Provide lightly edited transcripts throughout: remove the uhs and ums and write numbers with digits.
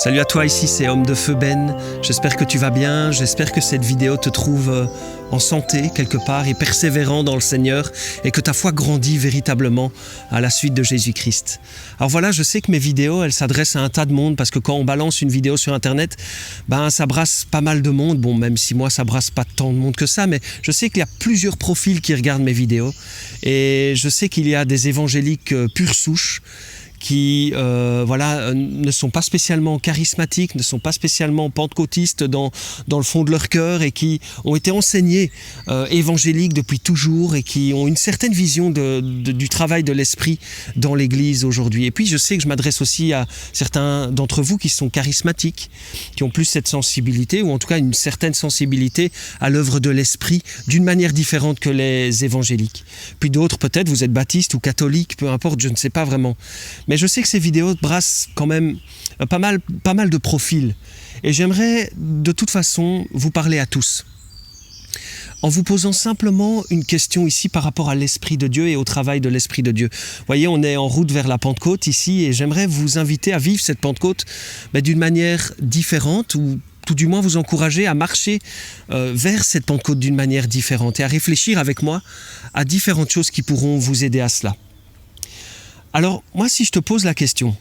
Salut à toi, ici c'est Homme de Feu Ben. J'espère que tu vas bien, j'espère que cette vidéo te trouve en santé quelque part et persévérant dans le Seigneur et que ta foi grandit véritablement à la suite de Jésus-Christ. Alors voilà, je sais que mes vidéos, elles s'adressent à un tas de monde parce que quand on balance une vidéo sur Internet, ça brasse pas mal de monde. Bon, même si moi ça brasse pas tant de monde que ça, mais je sais qu'il y a plusieurs profils qui regardent mes vidéos et je sais qu'il y a des évangéliques pure souche qui ne sont pas spécialement charismatiques, ne sont pas spécialement pentecôtistes dans le fond de leur cœur et qui ont été enseignés évangéliques depuis toujours et qui ont une certaine vision du travail de l'esprit dans l'Église aujourd'hui. Et puis je sais que je m'adresse aussi à certains d'entre vous qui sont charismatiques, qui ont plus cette sensibilité ou en tout cas une certaine sensibilité à l'œuvre de l'esprit d'une manière différente que les évangéliques. Puis d'autres peut-être, vous êtes baptistes ou catholiques, peu importe, je ne sais pas vraiment. Mais je sais que ces vidéos brassent quand même pas mal de profils. Et j'aimerais de toute façon vous parler à tous. En vous posant simplement une question ici par rapport à l'Esprit de Dieu et au travail de l'Esprit de Dieu. Vous voyez, on est en route vers la Pentecôte ici et j'aimerais vous inviter à vivre cette Pentecôte d'une manière différente ou tout du moins vous encourager à marcher vers cette Pentecôte d'une manière différente et à réfléchir avec moi à différentes choses qui pourront vous aider à cela. Alors, moi, si je te pose la question,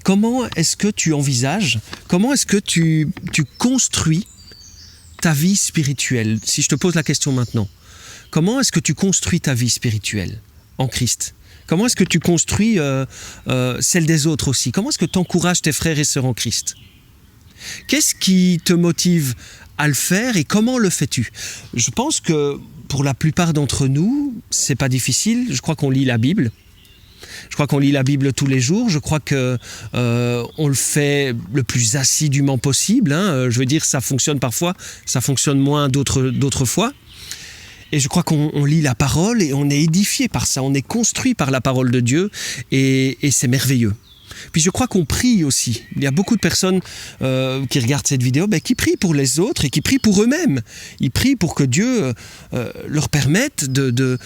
comment est-ce que tu envisages, comment est-ce que tu construis ta vie spirituelle? Si je te pose la question maintenant, comment est-ce que tu construis ta vie spirituelle en Christ? Comment est-ce que tu construis celle des autres aussi? Comment est-ce que tu encourages tes frères et sœurs en Christ? Qu'est-ce qui te motive à le faire et comment le fais-tu? Je pense que pour la plupart d'entre nous, c'est pas difficile. Je crois qu'on lit la Bible. Je crois qu'on lit la Bible tous les jours. Je crois que on le fait le plus assidûment possible. Je veux dire, ça fonctionne parfois, ça fonctionne moins d'autres fois. Et je crois qu'on lit la parole et on est édifié par ça. On est construit par la parole de Dieu et c'est merveilleux. Puis je crois qu'on prie aussi. Il y a beaucoup de personnes qui regardent cette vidéo qui prient pour les autres et qui prient pour eux-mêmes. Ils prient pour que Dieu leur permette de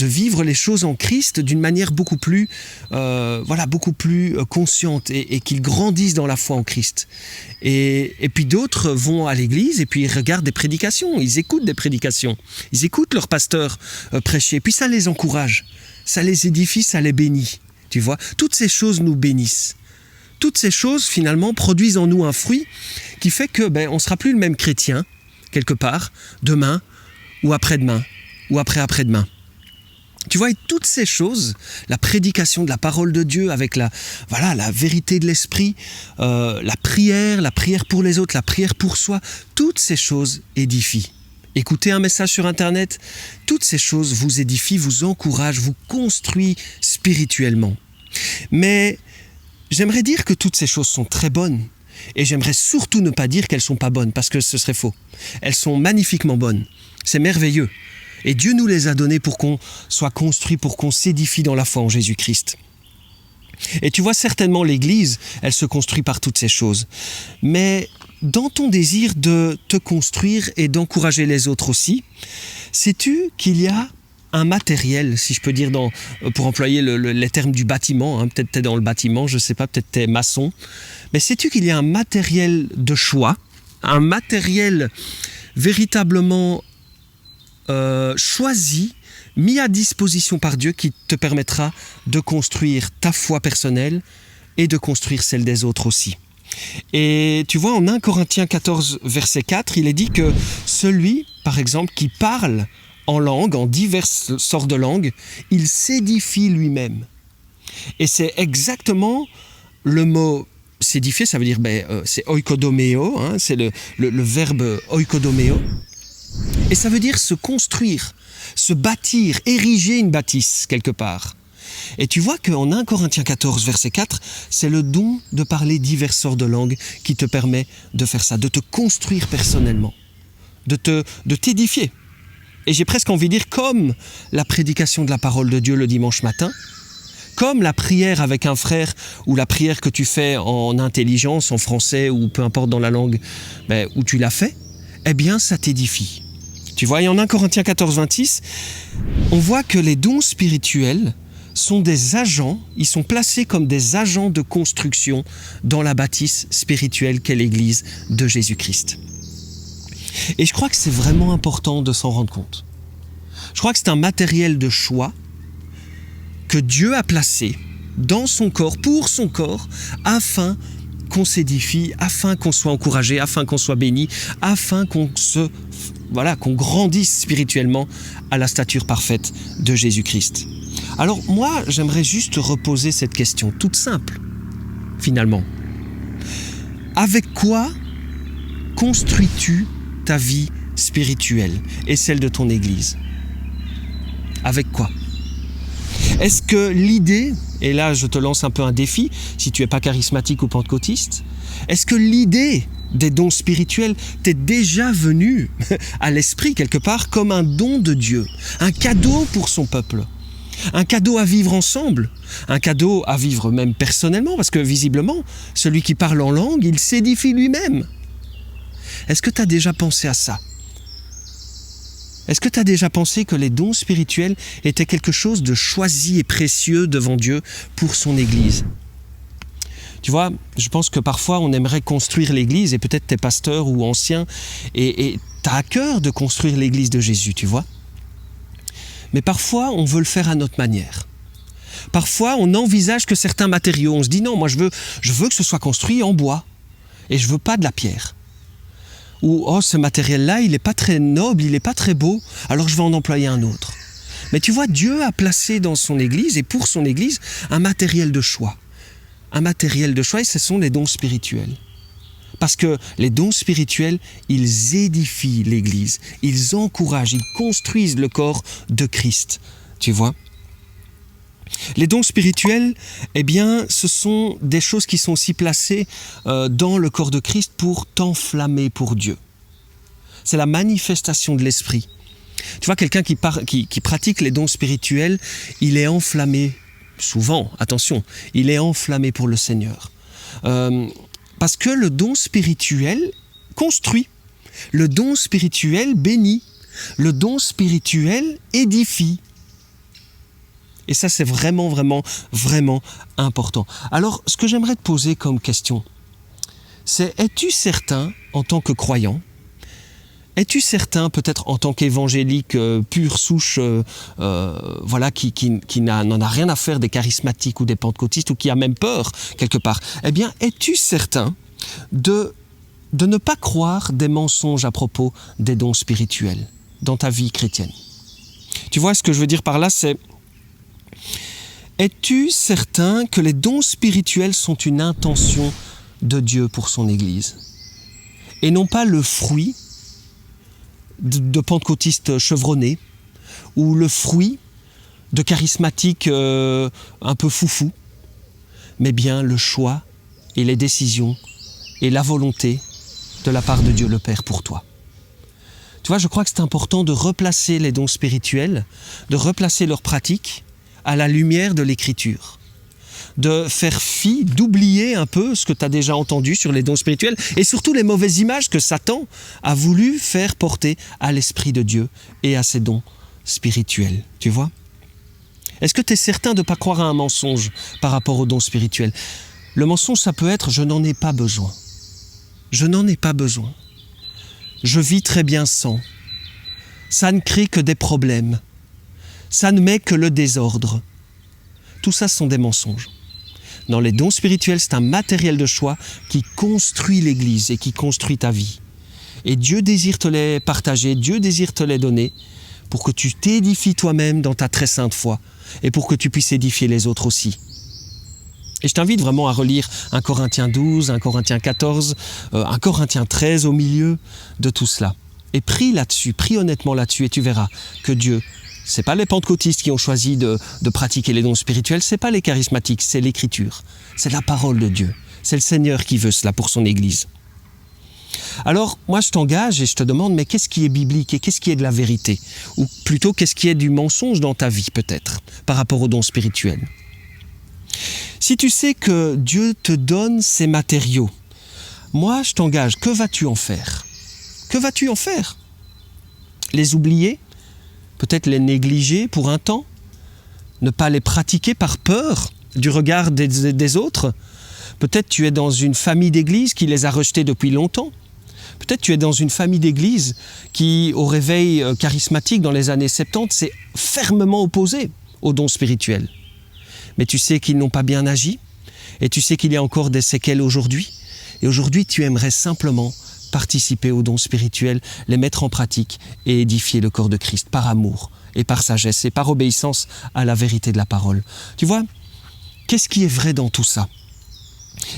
vivre les choses en Christ d'une manière beaucoup plus consciente et qu'ils grandissent dans la foi en Christ. Et puis d'autres vont à l'église et puis ils regardent des prédications, ils écoutent des prédications, ils écoutent leur pasteur prêcher. Puis ça les encourage, ça les édifie, ça les bénit. Tu vois, toutes ces choses nous bénissent. Toutes ces choses, finalement, produisent en nous un fruit qui fait que on ne sera plus le même chrétien, quelque part, demain, ou après-demain, ou après-après-demain. Tu vois, et toutes ces choses, la prédication de la parole de Dieu avec la vérité de l'esprit, la prière pour les autres, la prière pour soi, toutes ces choses édifient. Écoutez un message sur Internet, toutes ces choses vous édifient, vous encouragent, vous construisent spirituellement. Mais j'aimerais dire que toutes ces choses sont très bonnes et j'aimerais surtout ne pas dire qu'elles ne sont pas bonnes parce que ce serait faux. Elles sont magnifiquement bonnes, c'est merveilleux. Et Dieu nous les a données pour qu'on soit construit, pour qu'on s'édifie dans la foi en Jésus-Christ. Et tu vois, certainement l'Église, elle se construit par toutes ces choses. Mais dans ton désir de te construire et d'encourager les autres aussi, sais-tu qu'il y a un matériel, si je peux dire, pour employer les termes du bâtiment, peut-être tu es dans le bâtiment, je ne sais pas, peut-être tu es maçon, mais sais-tu qu'il y a un matériel de choix, un matériel véritablement choisi, mis à disposition par Dieu qui te permettra de construire ta foi personnelle et de construire celle des autres aussi. Et tu vois, en 1 Corinthiens 14, verset 4, il est dit que celui, par exemple, qui parle en langue, en diverses sortes de langues, il s'édifie lui-même. Et c'est exactement le mot s'édifier, ça veut dire, c'est oikodomeo, c'est le verbe oikodomeo. Et ça veut dire se construire, se bâtir, ériger une bâtisse quelque part. Et tu vois qu'en 1 Corinthiens 14, verset 4, c'est le don de parler diverses sortes de langues qui te permet de faire ça, de te construire personnellement, de t'édifier. Et j'ai presque envie de dire comme la prédication de la parole de Dieu le dimanche matin, comme la prière avec un frère ou la prière que tu fais en intelligence, en français ou peu importe dans la langue où tu l'as fait, eh bien ça t'édifie. Tu vois, et en 1 Corinthiens 14, 26, on voit que les dons spirituels sont des agents, ils sont placés comme des agents de construction dans la bâtisse spirituelle qu'est l'Église de Jésus-Christ. Et je crois que c'est vraiment important de s'en rendre compte. Je crois que c'est un matériel de choix que Dieu a placé dans son corps, pour son corps, afin qu'on s'édifie, afin qu'on soit encouragé, afin qu'on soit béni, afin qu'on grandisse spirituellement à la stature parfaite de Jésus-Christ. Alors moi, j'aimerais juste reposer cette question toute simple, finalement. Avec quoi construis-tu ta vie spirituelle et celle de ton Église? Avec quoi? Est-ce que l'idée, et là je te lance un peu un défi, si tu n'es pas charismatique ou pentecôtiste, est-ce que l'idée des dons spirituels t'est déjà venue à l'esprit quelque part comme un don de Dieu, un cadeau pour son peuple, un cadeau à vivre ensemble, un cadeau à vivre même personnellement, parce que visiblement, celui qui parle en langue, il s'édifie lui-même. Est-ce que tu as déjà pensé à ça? Est-ce que tu as déjà pensé que les dons spirituels étaient quelque chose de choisi et précieux devant Dieu pour son Église? Tu vois, je pense que parfois on aimerait construire l'Église, et peut-être t'es pasteur ou ancien, et tu as à cœur de construire l'Église de Jésus, tu vois. Mais parfois on veut le faire à notre manière. Parfois on envisage que certains matériaux, on se dit non, moi je veux que ce soit construit en bois, et je veux pas de la pierre. Ou « oh, ce matériel-là, il n'est pas très noble, il n'est pas très beau, alors je vais en employer un autre. » Mais tu vois, Dieu a placé dans son Église, et pour son Église, un matériel de choix. Un matériel de choix, et ce sont les dons spirituels. Parce que les dons spirituels, ils édifient l'Église, ils encouragent, ils construisent le corps de Christ. Tu vois ? Les dons spirituels, eh bien, ce sont des choses qui sont aussi placées dans le corps de Christ pour t'enflammer pour Dieu. C'est la manifestation de l'esprit. Tu vois, quelqu'un qui pratique les dons spirituels, il est enflammé, souvent, attention, il est enflammé pour le Seigneur. Parce que le don spirituel construit, le don spirituel bénit, le don spirituel édifie. Et ça, c'est vraiment, vraiment, vraiment important. Alors, ce que j'aimerais te poser comme question, c'est: es-tu certain, en tant que croyant, es-tu certain, peut-être en tant qu'évangélique pure souche, qui n'en a rien à faire des charismatiques ou des pentecôtistes, ou qui a même peur, quelque part, eh bien, es-tu certain de ne pas croire des mensonges à propos des dons spirituels dans ta vie chrétienne? Tu vois, ce que je veux dire par là, c'est: es-tu certain que les dons spirituels sont une intention de Dieu pour son Église et non pas le fruit de pentecôtistes chevronnés ou le fruit de charismatiques un peu foufou, mais bien le choix et les décisions et la volonté de la part de Dieu le Père pour toi? Tu vois, je crois que c'est important de replacer les dons spirituels, de replacer leurs pratiques à la lumière de l'Écriture, de faire fi, d'oublier un peu ce que tu as déjà entendu sur les dons spirituels et surtout les mauvaises images que Satan a voulu faire porter à l'Esprit de Dieu et à ses dons spirituels. Tu vois ? Est-ce que tu es certain de ne pas croire à un mensonge par rapport aux dons spirituels? Le mensonge, ça peut être: je n'en ai pas besoin. Je n'en ai pas besoin. Je vis très bien sans. Ça ne crée que des problèmes. Ça ne met que le désordre. Tout ça, ce sont des mensonges. Dans les dons spirituels, c'est un matériel de choix qui construit l'Église et qui construit ta vie. Et Dieu désire te les partager, Dieu désire te les donner pour que tu t'édifies toi-même dans ta très sainte foi et pour que tu puisses édifier les autres aussi. Et je t'invite vraiment à relire 1 Corinthiens 12, 1 Corinthiens 14, 1 Corinthiens 13 au milieu de tout cela. Et prie là-dessus, prie honnêtement là-dessus, et tu verras que Dieu, c'est pas les pentecôtistes qui ont choisi de pratiquer les dons spirituels, c'est pas les charismatiques, c'est l'Écriture, c'est la parole de Dieu, c'est le Seigneur qui veut cela pour son Église. Alors, moi je t'engage et je te demande, mais qu'est-ce qui est biblique et qu'est-ce qui est de la vérité? Ou plutôt, qu'est-ce qui est du mensonge dans ta vie peut-être, par rapport aux dons spirituels? Si tu sais que Dieu te donne ces matériaux, moi je t'engage, que vas-tu en faire? Que vas-tu en faire? Les oublier? Peut-être les négliger pour un temps? ne pas les pratiquer par peur du regard des autres. Peut-être tu es dans une famille d'église qui les a rejetés depuis longtemps. Peut-être tu es dans une famille d'église qui, au réveil charismatique dans les années 70, s'est fermement opposée aux dons spirituels. Mais tu sais qu'ils n'ont pas bien agi et tu sais qu'il y a encore des séquelles aujourd'hui. Et aujourd'hui, tu aimerais simplement participer aux dons spirituels, les mettre en pratique et édifier le corps de Christ par amour et par sagesse et par obéissance à la vérité de la parole. Tu vois, qu'est-ce qui est vrai dans tout ça ?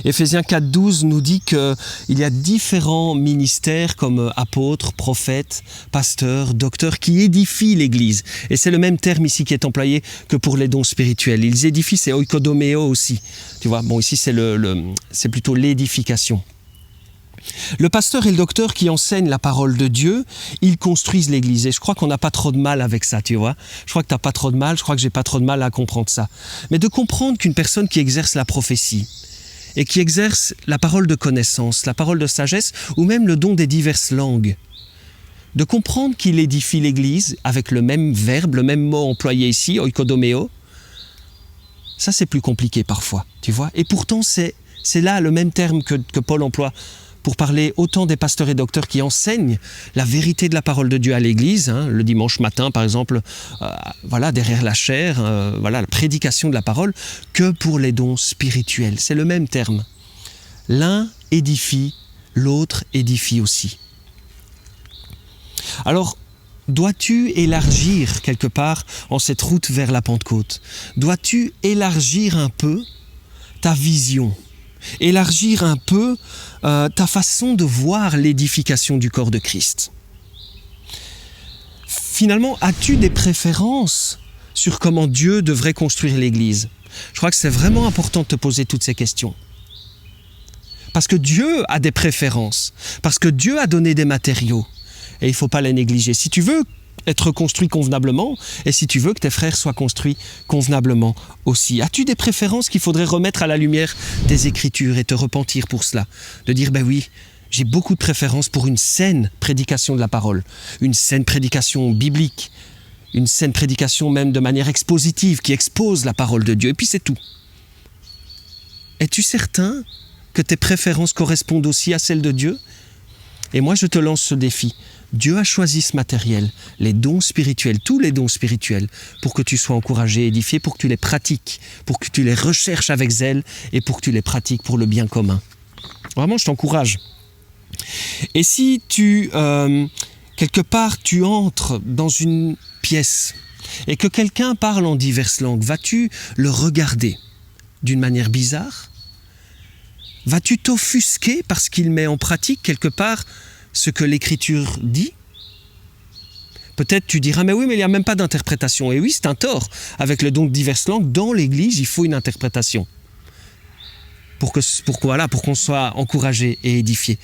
Éphésiens 4.12 nous dit qu'il y a différents ministères comme apôtres, prophètes, pasteurs, docteurs qui édifient l'Église. Et c'est le même terme ici qui est employé que pour les dons spirituels. Ils édifient, c'est oikodomeo aussi. Tu vois, bon ici c'est plutôt l'édification. Le pasteur et le docteur qui enseignent la parole de Dieu, ils construisent l'Église. Et je crois qu'on n'a pas trop de mal avec ça, tu vois. Je crois que tu n'as pas trop de mal, je crois que j'ai pas trop de mal à comprendre ça. Mais de comprendre qu'une personne qui exerce la prophétie, et qui exerce la parole de connaissance, la parole de sagesse, ou même le don des diverses langues. De comprendre qu'il édifie l'Église avec le même verbe, le même mot employé ici, oikodomeo, ça c'est plus compliqué parfois, tu vois. Et pourtant c'est là le même terme que Paul emploie pour parler autant des pasteurs et docteurs qui enseignent la vérité de la parole de Dieu à l'Église, le dimanche matin par exemple, derrière la chaire, la prédication de la parole, que pour les dons spirituels. C'est le même terme. L'un édifie, l'autre édifie aussi. Alors, dois-tu élargir quelque part en cette route vers la Pentecôte? Dois-tu élargir un peu ta vision? Élargir un peu ta façon de voir l'édification du corps de Christ. Finalement, as-tu des préférences sur comment Dieu devrait construire l'Église? Je crois que c'est vraiment important de te poser toutes ces questions. Parce que Dieu a des préférences, parce que Dieu a donné des matériaux, et il ne faut pas les négliger. Si tu veux être construit convenablement, et si tu veux que tes frères soient construits convenablement aussi. As-tu des préférences qu'il faudrait remettre à la lumière des Écritures et te repentir pour cela? De dire, ben oui, j'ai beaucoup de préférences pour une saine prédication de la parole, une saine prédication biblique, une saine prédication même de manière expositive qui expose la parole de Dieu, et puis c'est tout. Es-tu certain que tes préférences correspondent aussi à celles de Dieu? Et moi, je te lance ce défi. Dieu a choisi ce matériel, les dons spirituels, tous les dons spirituels, pour que tu sois encouragé, édifié, pour que tu les pratiques, pour que tu les recherches avec zèle et pour que tu les pratiques pour le bien commun. Vraiment, je t'encourage. Et si quelque part, tu entres dans une pièce et que quelqu'un parle en diverses langues, vas-tu le regarder d'une manière bizarre? Vas-tu t'offusquer parce qu'il met en pratique quelque part ce que l'Écriture dit? Peut-être tu diras, mais oui, mais il n'y a même pas d'interprétation. Et oui, c'est un tort. Avec le don de diverses langues, dans l'Église, il faut une interprétation. Pour qu'on soit encouragé et édifié.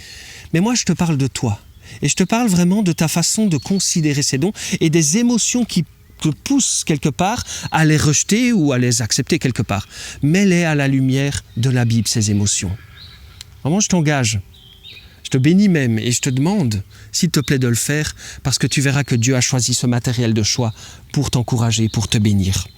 Mais moi, je te parle de toi. Et je te parle vraiment de ta façon de considérer ces dons et des émotions qui te poussent quelque part à les rejeter ou à les accepter quelque part. Mets-les à la lumière de la Bible, ces émotions. Vraiment, je t'engage. Je te bénis même et je te demande, s'il te plaît, de le faire parce que tu verras que Dieu a choisi ce matériel de choix pour t'encourager, pour te bénir.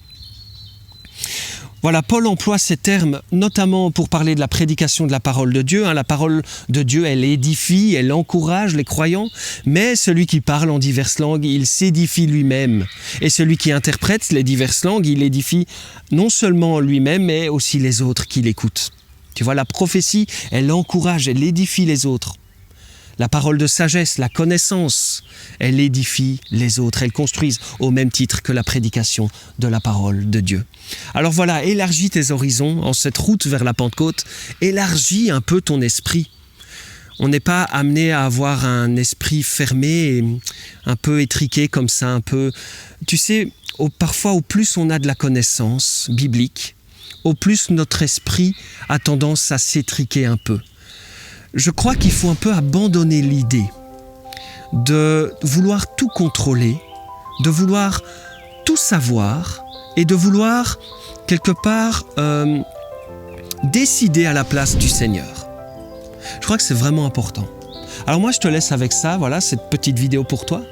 Voilà, Paul emploie ces termes notamment pour parler de la prédication de la parole de Dieu. La parole de Dieu, elle édifie, elle encourage les croyants, mais celui qui parle en diverses langues, il s'édifie lui-même. Et celui qui interprète les diverses langues, il édifie non seulement lui-même, mais aussi les autres qui l'écoutent. Tu vois, la prophétie, elle encourage, elle édifie les autres. La parole de sagesse, la connaissance, elle édifie les autres. Elle construise au même titre que la prédication de la parole de Dieu. Alors voilà, élargis tes horizons en cette route vers la Pentecôte. Élargis un peu ton esprit. On n'est pas amené à avoir un esprit fermé et un peu étriqué comme ça, un peu... Tu sais, parfois au plus on a de la connaissance biblique, au plus notre esprit a tendance à s'étriquer un peu. Je crois qu'il faut un peu abandonner l'idée de vouloir tout contrôler, de vouloir tout savoir et de vouloir quelque part décider à la place du Seigneur. Je crois que c'est vraiment important. Alors moi je te laisse avec ça, voilà cette petite vidéo pour toi.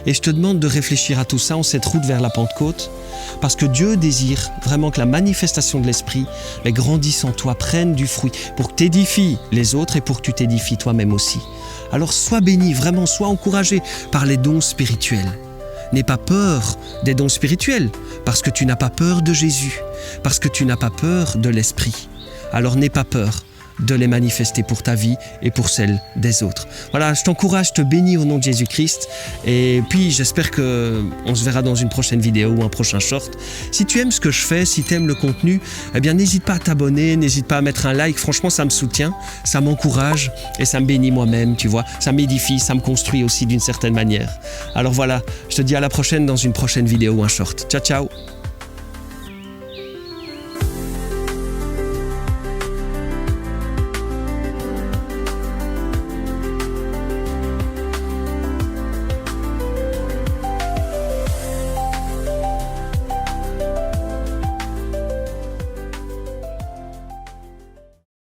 Et je te demande de réfléchir à tout ça en cette route vers la Pentecôte, parce que Dieu désire vraiment que la manifestation de l'Esprit grandisse en toi, prenne du fruit, pour que tu édifies les autres et pour que tu t'édifies toi-même aussi. Alors sois béni, vraiment, sois encouragé par les dons spirituels. N'aie pas peur des dons spirituels, parce que tu n'as pas peur de Jésus, parce que tu n'as pas peur de l'Esprit. Alors n'aie pas peur de les manifester pour ta vie et pour celle des autres. Voilà, je t'encourage, je te bénis au nom de Jésus-Christ. Et puis, j'espère qu'on se verra dans une prochaine vidéo ou un prochain short. Si tu aimes ce que je fais, si tu aimes le contenu, eh bien, n'hésite pas à t'abonner, n'hésite pas à mettre un like. Franchement, ça me soutient, ça m'encourage et ça me bénit moi-même, tu vois. Ça m'édifie, ça me construit aussi d'une certaine manière. Alors voilà, je te dis à la prochaine dans une prochaine vidéo ou un short. Ciao, ciao!